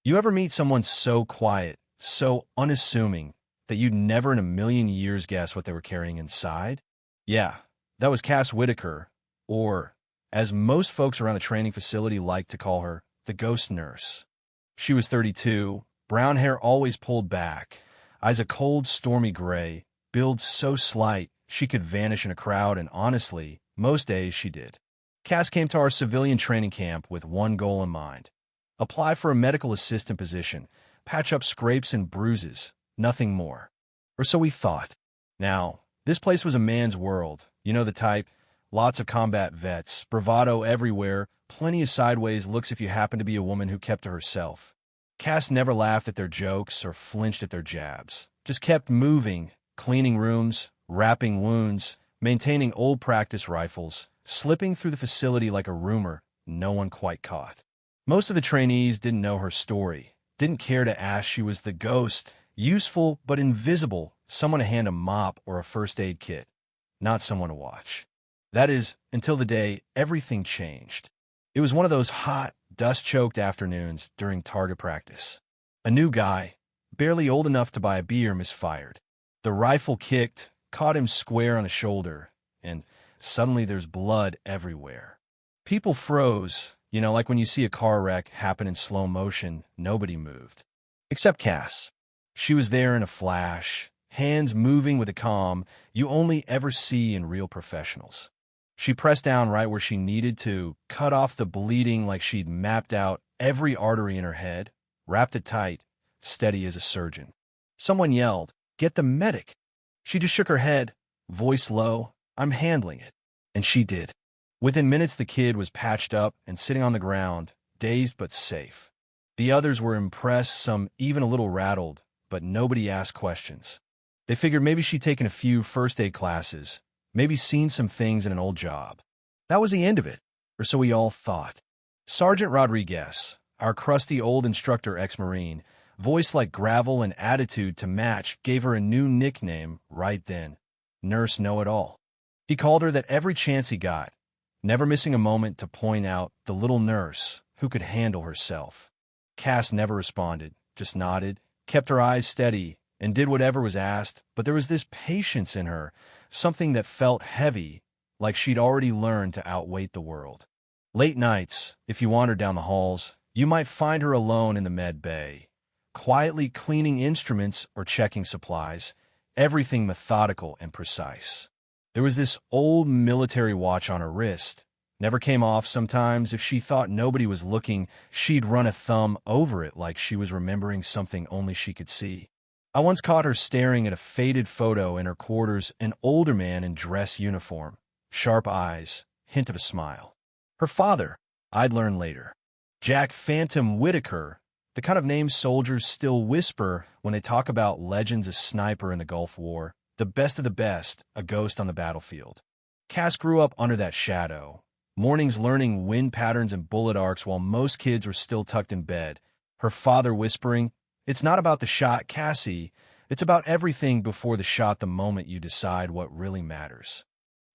You ever meet someone so quiet, so unassuming, that you'd never in a million years guess what they were carrying inside? Yeah, that was Cass Whitaker, or, as most folks around the training facility like to call her, the ghost nurse. She was 32, brown hair always pulled back, eyes a cold, stormy gray, build so slight she could vanish in a crowd, and honestly, most days she did. Cass came to our civilian training camp with one goal in mind: apply for a medical assistant position, patch up scrapes and bruises, nothing more. Or so we thought. Now, this place was a man's world, you know the type. Lots of combat vets, bravado everywhere, plenty of sideways looks if you happen to be a woman who kept to herself. Cass never laughed at their jokes or flinched at their jabs. Just kept moving, cleaning rooms, wrapping wounds, maintaining old practice rifles, slipping through the facility like a rumor no one quite caught. Most of the trainees didn't know her story, didn't care to ask. She was the ghost, useful but invisible, someone to hand a mop or a first aid kit, not someone to watch. That is, until the day everything changed. It was one of those hot, dust-choked afternoons during target practice. A new guy, barely old enough to buy a beer, misfired. The rifle kicked, caught him square on the shoulder, and suddenly there's blood everywhere. People froze, like when you see a car wreck happen in slow motion. Nobody moved. Except Cass. She was there in a flash, hands moving with a calm you only ever see in real professionals. She pressed down right where she needed to, cut off the bleeding like she'd mapped out every artery in her head, wrapped it tight, steady as a surgeon. Someone yelled, "Get the medic!" She just shook her head, voice low, "I'm handling it." And she did. Within minutes, the kid was patched up and sitting on the ground, dazed but safe. The others were impressed, some even a little rattled, but nobody asked questions. They figured maybe she'd taken a few first aid classes, maybe seen some things in an old job. That was the end of it, or so we all thought. Sergeant Rodriguez, our crusty old instructor ex-Marine, voice like gravel and attitude to match, gave her a new nickname right then: Nurse Know-It-All. He called her that every chance he got, never missing a moment to point out the little nurse who could handle herself. Cass never responded, just nodded, kept her eyes steady, and did whatever was asked, but there was this patience in her, something that felt heavy, like she'd already learned to outweight the world. Late nights, if you wandered down the halls, you might find her alone in the med bay, quietly cleaning instruments or checking supplies, everything methodical and precise. There was this old military watch on her wrist. Never came off. Sometimes, if she thought nobody was looking, she'd run a thumb over it like she was remembering something only she could see. I once caught her staring at a faded photo in her quarters, an older man in dress uniform, sharp eyes, hint of a smile. Her father, I'd learn later. Jack Phantom Whitaker, the kind of name soldiers still whisper when they talk about legends: a sniper in the Gulf War, the best of the best, a ghost on the battlefield. Cass grew up under that shadow, mornings learning wind patterns and bullet arcs while most kids were still tucked in bed, her father whispering, "It's not about the shot, Cassie. It's about everything before the shot, the moment you decide what really matters."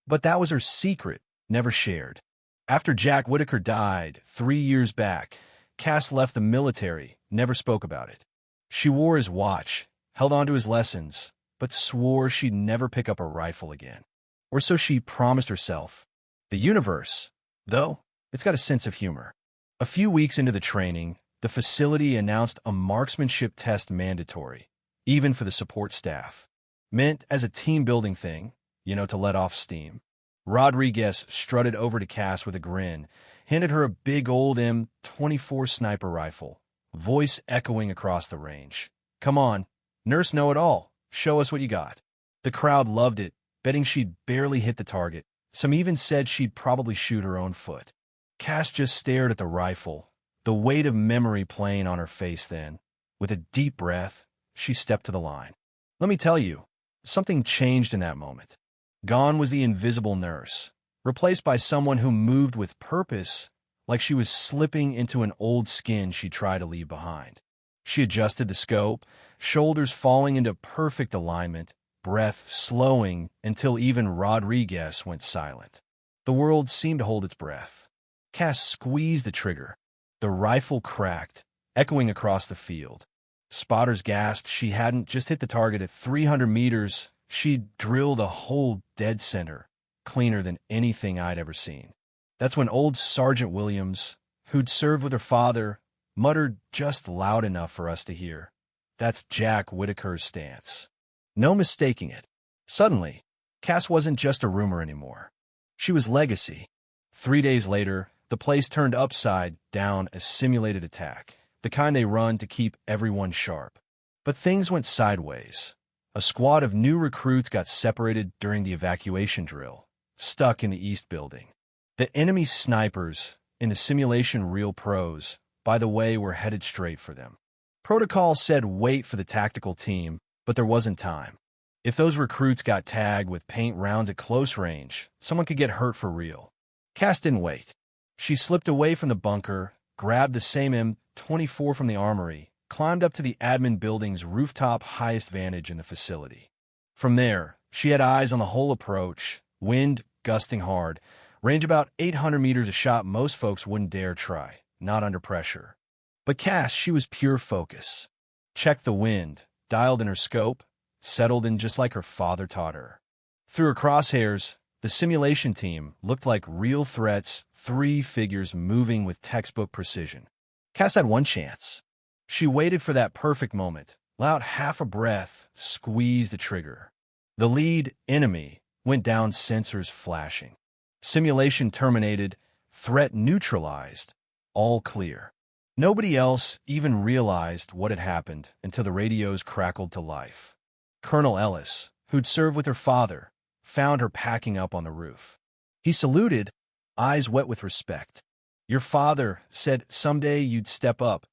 But that was her secret, never shared. After Jack Whitaker died 3 years back, Cass left the military, never spoke about it. She wore his watch, held on to his lessons, but swore she'd never pick up a rifle again. Or so she promised herself. The universe, though, it's got a sense of humor. A few weeks into the training, the facility announced a marksmanship test mandatory, even for the support staff. Meant as a team-building thing, to let off steam. Rodriguez strutted over to Cass with a grin, handed her a big old M24 sniper rifle, voice echoing across the range. "Come on, Nurse Know-It-All, show us what you got." The crowd loved it, betting she'd barely hit the target. Some even said she'd probably shoot her own foot. Cass just stared at the rifle, the weight of memory playing on her face then. With a deep breath, she stepped to the line. Let me tell you, something changed in that moment. Gone was the invisible nurse, replaced by someone who moved with purpose, like she was slipping into an old skin she tried to leave behind. She adjusted the scope, shoulders falling into perfect alignment, breath slowing until even Rodriguez went silent. The world seemed to hold its breath. Cass squeezed the trigger. The rifle cracked, echoing across the field. Spotters gasped she hadn't just hit the target at 300 meters. She'd drilled a hole dead center, cleaner than anything I'd ever seen. That's when old Sergeant Williams, who'd served with her father, muttered just loud enough for us to hear, "That's Jack Whitaker's stance." No mistaking it. Suddenly, Cass wasn't just a rumor anymore. She was legacy. 3 days later, the place turned upside down a simulated attack, the kind they run to keep everyone sharp. But things went sideways. A squad of new recruits got separated during the evacuation drill, stuck in the East Building. The enemy snipers, in the simulation real pros, by the way, were headed straight for them. Protocol said wait for the tactical team, but there wasn't time. If those recruits got tagged with paint rounds at close range, someone could get hurt for real. Cass didn't wait. She slipped away from the bunker, grabbed the same M24 from the armory, climbed up to the admin building's rooftop highest vantage in the facility. From there, she had eyes on the whole approach, wind gusting hard, range about 800 meters a shot most folks wouldn't dare try, not under pressure. But Cass, she was pure focus. Checked the wind, dialed in her scope, settled in just like her father taught her. Through her crosshairs, the simulation team looked like real threats, 3 figures moving with textbook precision. Cass had one chance. She waited for that perfect moment, let out half a breath, squeezed the trigger. The lead enemy went down, sensors flashing. Simulation terminated, threat neutralized, all clear. Nobody else even realized what had happened until the radios crackled to life. Colonel Ellis, who'd served with her father, found her packing up on the roof. He saluted, eyes wet with respect. "Your father said someday you'd step up,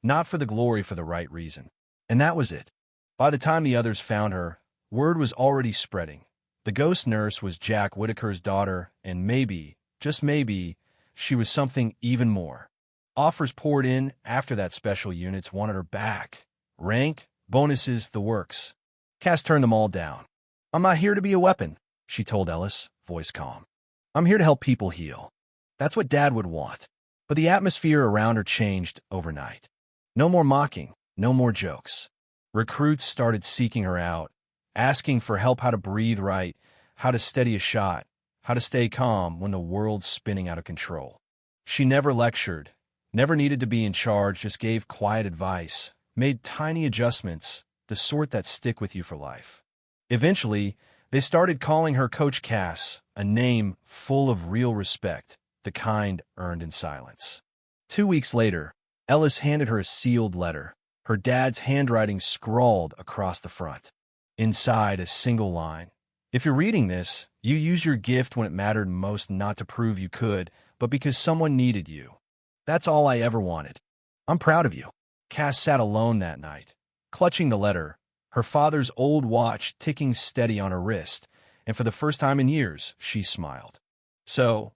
not for the glory, for the right reason." And that was it. By the time the others found her, word was already spreading. The ghost nurse was Jack Whitaker's daughter, and maybe, just maybe, she was something even more. Offers poured in after that special units wanted her back. Rank, bonuses, the works. Cass turned them all down. "I'm not here to be a weapon," she told Ellis, voice calm. "I'm here to help people heal." That's what Dad would want. But the atmosphere around her changed overnight. No more mocking, no more jokes. Recruits started seeking her out, asking for help how to breathe right, how to steady a shot, how to stay calm when the world's spinning out of control. She never lectured, never needed to be in charge, just gave quiet advice, made tiny adjustments, the sort that stick with you for life. Eventually, they started calling her Coach Cass, a name full of real respect, the kind earned in silence. 2 weeks later, Ellis handed her a sealed letter, her dad's handwriting scrawled across the front. Inside, a single line. "If you're reading this, you used your gift when it mattered most, not to prove you could, but because someone needed you. That's all I ever wanted. I'm proud of you." Cass sat alone that night, clutching the letter, her father's old watch ticking steady on her wrist, and for the first time in years, she smiled. So,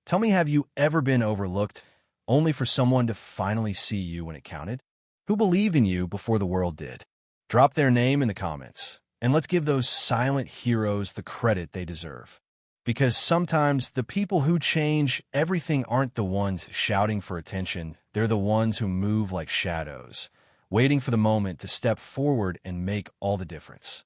tell me, have you ever been overlooked, only for someone to finally see you when it counted? Who believed in you before the world did? Drop their name in the comments, and let's give those silent heroes the credit they deserve. Because sometimes the people who change everything aren't the ones shouting for attention, they're the ones who move like shadows, waiting for the moment to step forward and make all the difference.